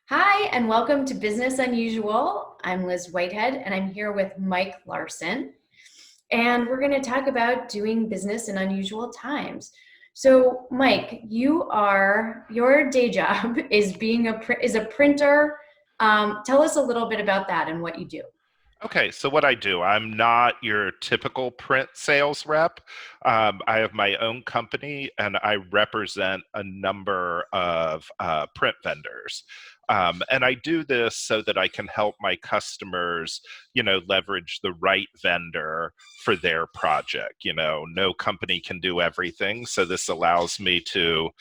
Hi, and welcome to Business Unusual. I'm Liz Whitehead, and I'm here with Mike Larson. And we're going to talk about doing business in unusual times. So, Mike, your day job is is a printer. Tell us a little bit about that and what you do. Okay, so what I do, I'm not your typical print sales rep. I have my own company and I represent a number of print vendors. And I do this so that I can help my customers, leverage the right vendor for their project. No company can do everything. So this allows me to,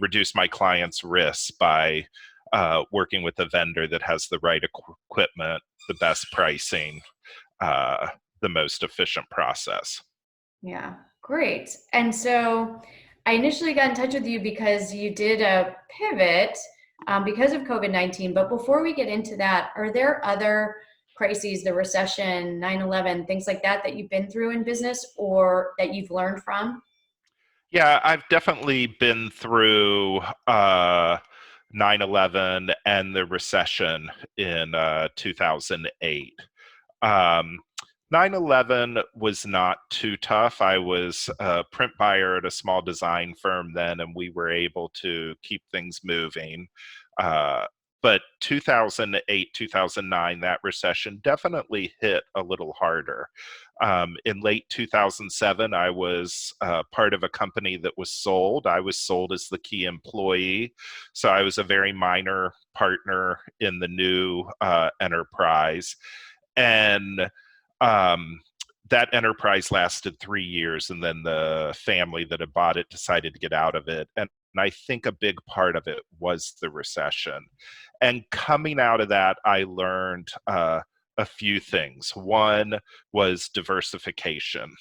reduce my clients' risk by working with a vendor that has the right equipment, the best pricing, uh, the most efficient process. Yeah, great. And so I initially got in touch with you because you did a pivot because of COVID-19. But before we get into that, are there other crises, the recession, 9/11, things like that, that you've been through in business or that you've learned from? Yeah, I've definitely been through 9/11 and the recession in 2008. Um, 9/11 was not too tough. I was a print buyer at a small design firm then, and we were able to keep things moving. Uh, but 2008, 2009, that recession definitely hit a little harder. In late 2007, I was part of a company that was sold. I was sold as the key employee. So I was a very minor partner in the new enterprise. And um, that enterprise lasted 3 years, and then the family that had bought it decided to get out of it. And I think a big part of it was the recession. And coming out of that, I learned a few things. One was diversification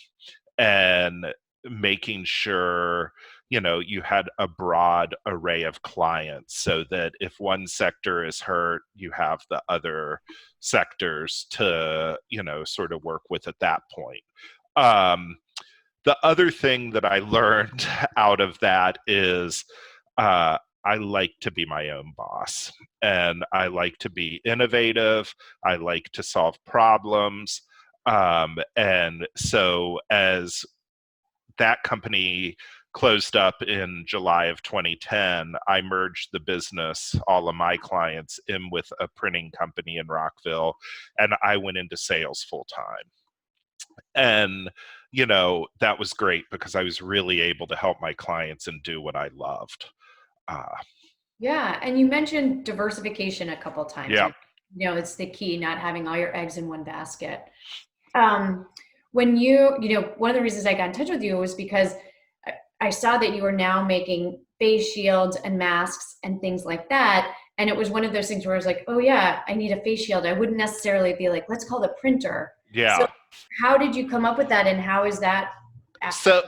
and making sure you had a broad array of clients so that if one sector is hurt, you have the other sectors to sort of work with at that point. um, the other thing that I learned out of that is uh, I like to be my own boss, and I like to be innovative. I like to solve problems. And so as that company closed up in July of 2010, I merged the business, all of my clients, in with a printing company in Rockville, and I went into sales full time. And, that was great because I was really able to help my clients and do what I loved. Uh, Yeah, and you mentioned diversification a couple times. yeah. It's the key, not having all your eggs in one basket. Um, when one of the reasons I got in touch with you was because I saw that you were now making face shields and masks and things like that. And it was one of those things where I was like, oh yeah, I need a face shield. I wouldn't necessarily be like, let's call the printer. So Yeah. how did you come up with that and how is that after? So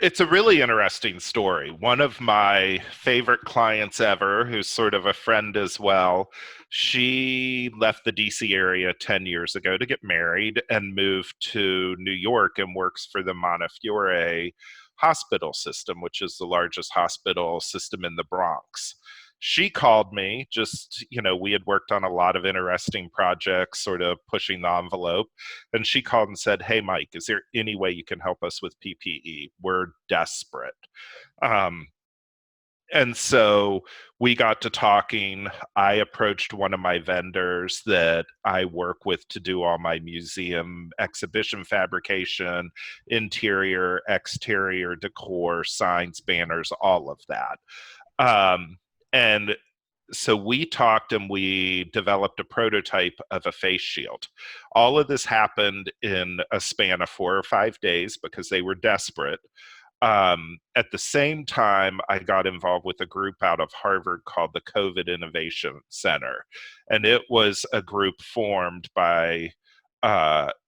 it's a really interesting story. One of my favorite clients ever, who's sort of a friend as well, she left the DC area 10 years ago to get married and moved to New York and works for the Montefiore hospital system, which is the largest hospital system in the Bronx. She called me, just, we had worked on a lot of interesting projects, sort of pushing the envelope. And she called and said, "Hey, Mike, is there any way you can help us with PPE? We're desperate." Um, and so we got to talking. I approached one of my vendors that I work with to do all my museum exhibition fabrication, interior, exterior decor, signs, banners, all of that. Um, and so we talked and we developed a prototype of a face shield. All of this happened in a span of 4 or 5 days because they were desperate. At the same time, I got involved with a group out of Harvard called the COVID Innovation Center. And it was a group formed by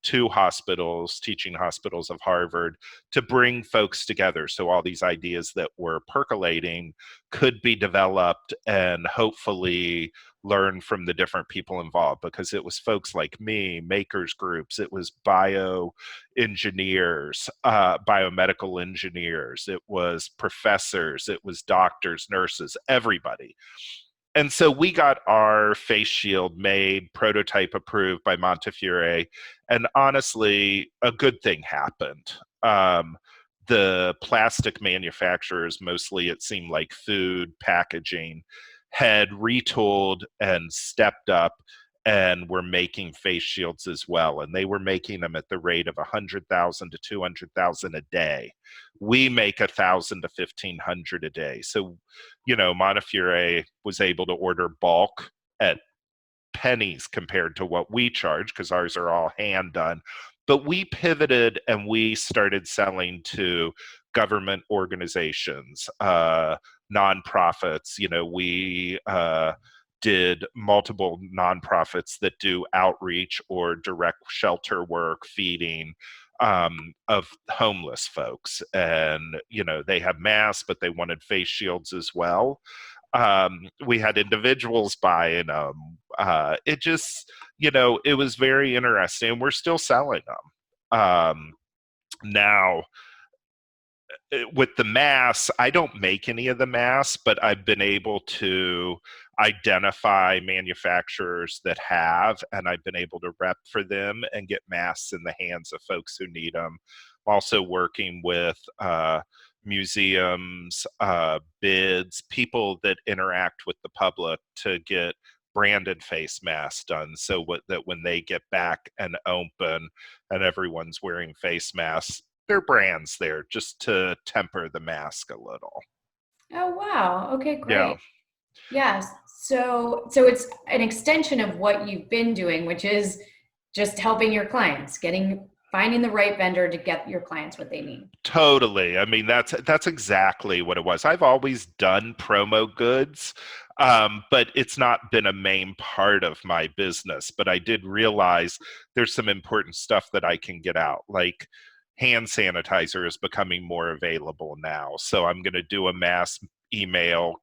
two hospitals, teaching hospitals of Harvard, to bring folks together so all these ideas that were percolating could be developed and hopefully learn from the different people involved, because it was folks like me, makers groups, it was bio engineers, biomedical engineers, it was professors, it was doctors, nurses, everybody. And so we got our face shield made, prototype approved by Montefiore, and honestly, a good thing happened. Um, the plastic manufacturers, mostly it seemed like food packaging, had retooled and stepped up and were making face shields as well. And they were making them at the rate of 100,000 to 200,000 a day. We make 1,000 to 1,500 a day. So, Montefiore was able to order bulk at pennies compared to what we charge because ours are all hand done. But we pivoted and we started selling to government organizations, nonprofits. We did multiple nonprofits that do outreach or direct shelter work, feeding of homeless folks. And, they have masks, but they wanted face shields as well. We had individuals buying them. It just, it was very interesting. And we're still selling them. Now, with the masks, I don't make any of the masks, but I've been able to identify manufacturers that have, and I've been able to rep for them and get masks in the hands of folks who need them. I'm also working with museums, bids, people that interact with the public to get branded face masks done so that when they get back and open and everyone's wearing face masks, their brands there just to temper the mask a little. Oh, wow. Okay, Yeah, great. Yes. So it's an extension of what you've been doing, which is just helping your clients, finding the right vendor to get your clients what they need. totally. I mean, that's exactly what it was. I've always done promo goods, but it's not been a main part of my business. But I did realize there's some important stuff that I can get out, like hand sanitizer is becoming more available now. So I'm going to do a mass email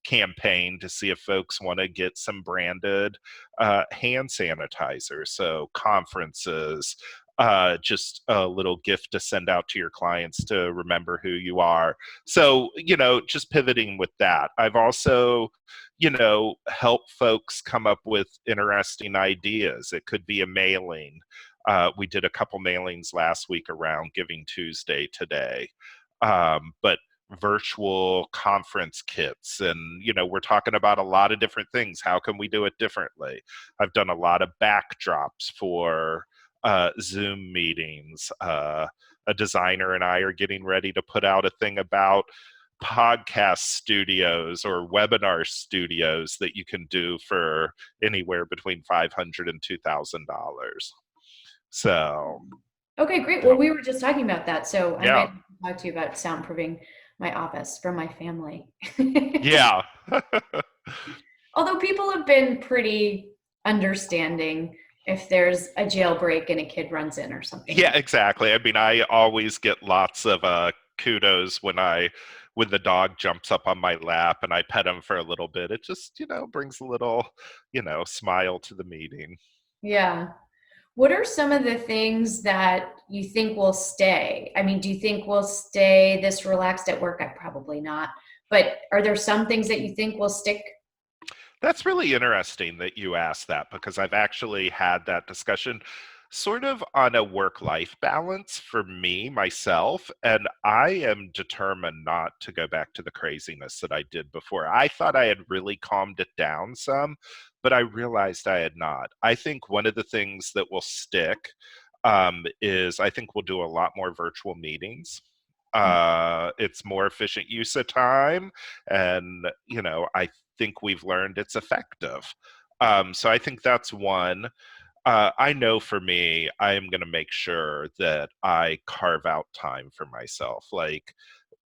campaign to see if folks want to get some branded hand sanitizer. So conferences, just a little gift to send out to your clients to remember who you are. So, just pivoting with that. I've also, helped folks come up with interesting ideas. It could be a mailing. We did a couple mailings last week around Giving Tuesday today. But virtual conference kits, and we're talking about a lot of different things. How can we do it differently? I've done a lot of backdrops for Zoom meetings. A designer and I are getting ready to put out a thing about podcast studios or webinar studios that you can do for anywhere between $500 and $2,000. So, Okay, great. Well, yeah. we were just talking about that, so I Yeah. might talk to you about soundproofing my office for my family. Yeah. Although people have been pretty understanding if there's a jailbreak and a kid runs in or something Yeah, like exactly. I mean, I always get lots of kudos when the dog jumps up on my lap and I pet him for a little bit. It just, brings a little, smile to the meeting. that. Yeah. What are some of the things that you think will stay? I mean, do you think we'll stay this relaxed at work? I probably not. But are there some things that you think will stick? That's really interesting that you asked that because I've actually had that discussion sort of on a work life balance for me, myself. And I am determined not to go back to the craziness that I did before. I thought I had really calmed it down some, but I realized I had not. I think one of the things that will stick is I think we'll do a lot more virtual meetings. It's more efficient use of time. And, I think we've learned it's effective. So I think that's one. I know for me, I am going to make sure that I carve out time for myself. Like,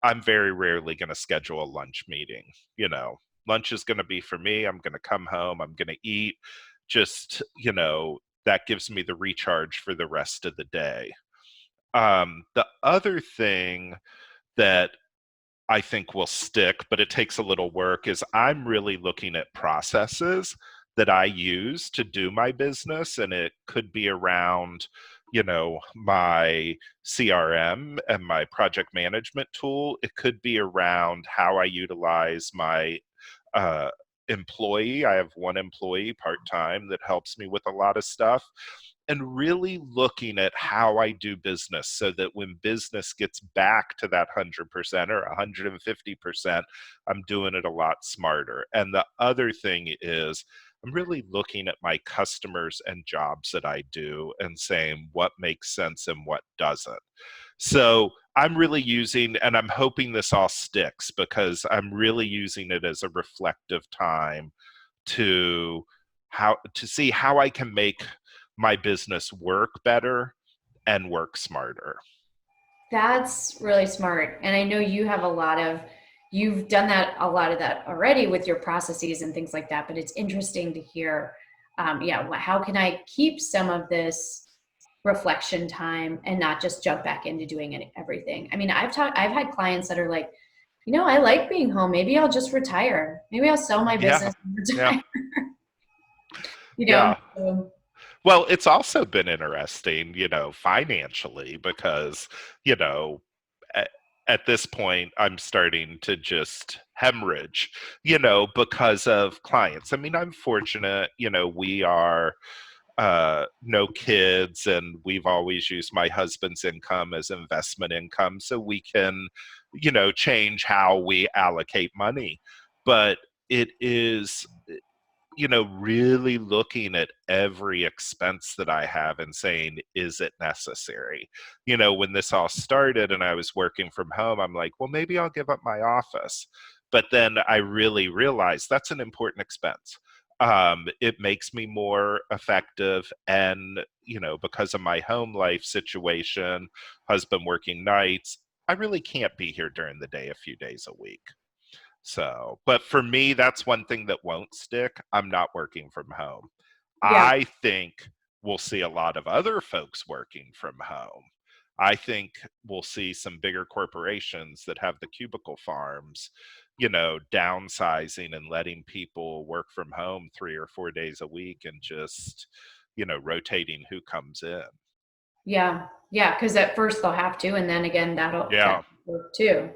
I'm very rarely going to schedule a lunch meeting. Lunch is going to be for me. I'm going to come home, I'm going to eat. Just, that gives me the recharge for the rest of the day. The other thing that I think will stick, but it takes a little work, is I'm really looking at processes that I use to do my business. And it could be around, my CRM and my project management tool. It could be around how I utilize my employee. I have one employee part-time that helps me with a lot of stuff, and really looking at how I do business so that when business gets back to that 100% or 150%, I'm doing it a lot smarter. And the other thing is, I'm really looking at my customers and jobs that I do and saying what makes sense and what doesn't. So I'm really using, and I'm hoping this all sticks because I'm really using it as a reflective time to to see how I can make my business work better and work smarter. That's really smart. And I know you have you've done that, a lot of that already with your processes and things like that, but it's interesting to hear, yeah, how can I keep some of this reflection time and not just jump back into doing everything? I mean, I've had clients that are like, I like being home. Maybe I'll just retire. Maybe I'll sell my Yeah, business and yeah, retire, yeah. So, Well, it's also been interesting, financially, because, you know, at, at this point, I'm starting to just hemorrhage, because of clients. I mean, I'm fortunate, we are no kids, and we've always used my husband's income as investment income so we can, change how we allocate money. But it is, really looking at every expense that I have and saying, is it necessary? When this all started and I was working from home, I'm like, well, maybe I'll give up my office. But then I really realized that's an important expense. It makes me more effective. And, because of my home life situation, husband working nights, I really can't be here during the day a few days a week. So, but for me, that's one thing that won't stick. I'm not working from home. yeah, I think we'll see a lot of other folks working from home. I think we'll see some bigger corporations that have the cubicle farms, downsizing and letting people work from home 3 or 4 days a week and just, rotating who comes in. yeah, yeah. Because at first they'll have to, and then again, that Yeah. work too.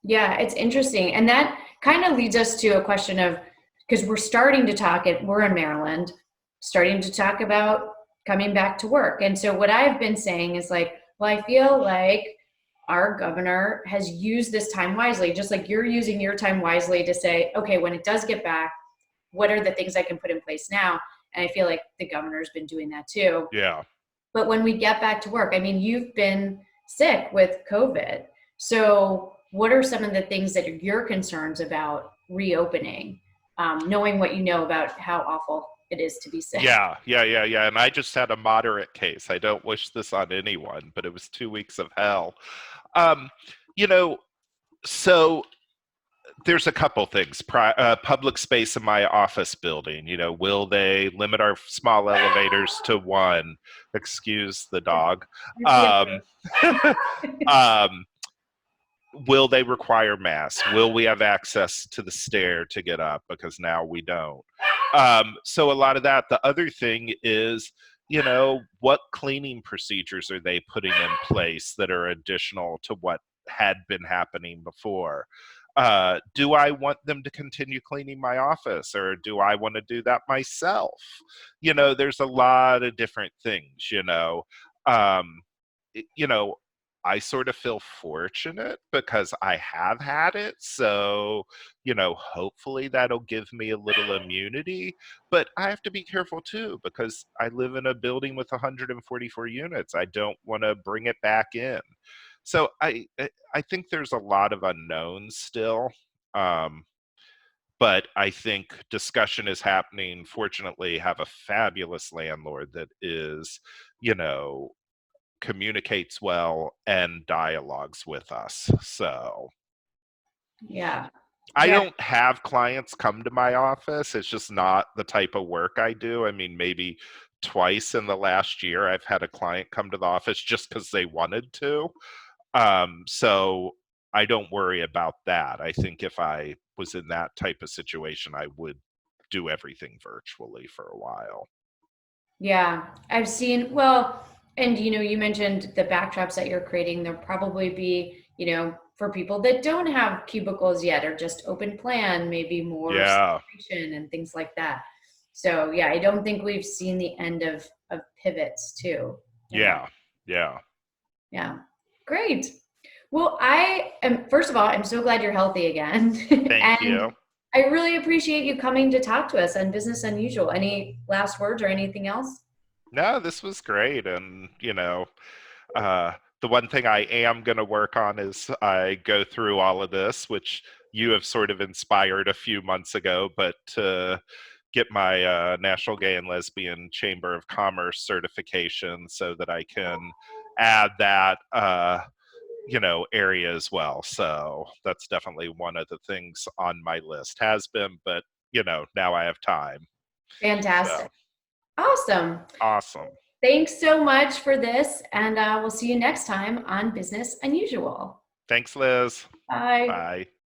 Yeah, it's interesting. And that kind of leads us to a question of, because we're starting to we're in Maryland, starting to talk about coming back to work. And so what I've been saying is like, well, I feel like our governor has used this time wisely, just like you're using your time wisely to say, okay, when it does get back, what are the things I can put in place now? And I feel like the governor's been doing that too. Yeah. But when we get back to work, I mean, you've been sick with COVID. So, what are some of the things that are your concerns about reopening, knowing what you know about how awful it is to be sick? Yeah, yeah, yeah, yeah. And I just had a moderate case. I don't wish this on anyone, but it was 2 weeks of hell. Um, you know, so there's a couple things. Public space in my office building, will they limit our small elevators to one? Excuse the dog. It's the Um, um, will they require masks? Will we have access to the stair to get up? Because now we don't. So a lot of that. The other thing is, what cleaning procedures are they putting in place that are additional to what had been happening before? Do I want them to continue cleaning my office, or do I want to do that myself? There's a lot of different things, Um, it- you know, I sort of feel fortunate because I have had it. So, hopefully that'll give me a little immunity. But I have to be careful too because I live in a building with 144 units. I don't want to bring it back in. So I think there's a lot of unknowns still. Um, but I think discussion is happening. Fortunately, have a fabulous landlord that is, you know, communicates well and dialogues with us. So Yeah. I Yeah. don't have clients come to my office. It's just not the type of work I do. I mean, maybe twice in the last year, I've had a client come to the office just because they wanted to. So I don't worry about that. I think if I was in that type of situation, I would do everything virtually for a while. Yeah, I've seen, and you mentioned the backdrops that you're creating. There'll probably be, for people that don't have cubicles yet or just open plan, maybe more Yeah. celebration and things like that. So yeah, I don't think we've seen the end of pivots too. Yeah. Yeah. Yeah. Great. Well, I am, first of all, I'm so glad you're healthy again. Thank And you. I really appreciate you coming to talk to us on Business Unusual. Any last words or anything else? No, this was great. And, the one thing I am going to work on is I go through all of this, which you have sort of inspired a few months ago, but to get my National Gay and Lesbian Chamber of Commerce certification so that I can add that, area as well. So that's definitely one of the things on my list, has been, but, now I have time. So Fantastic. Awesome. awesome. Thanks so much for this. And we'll see you next time on Business Unusual. Thanks, Liz. Bye. Bye.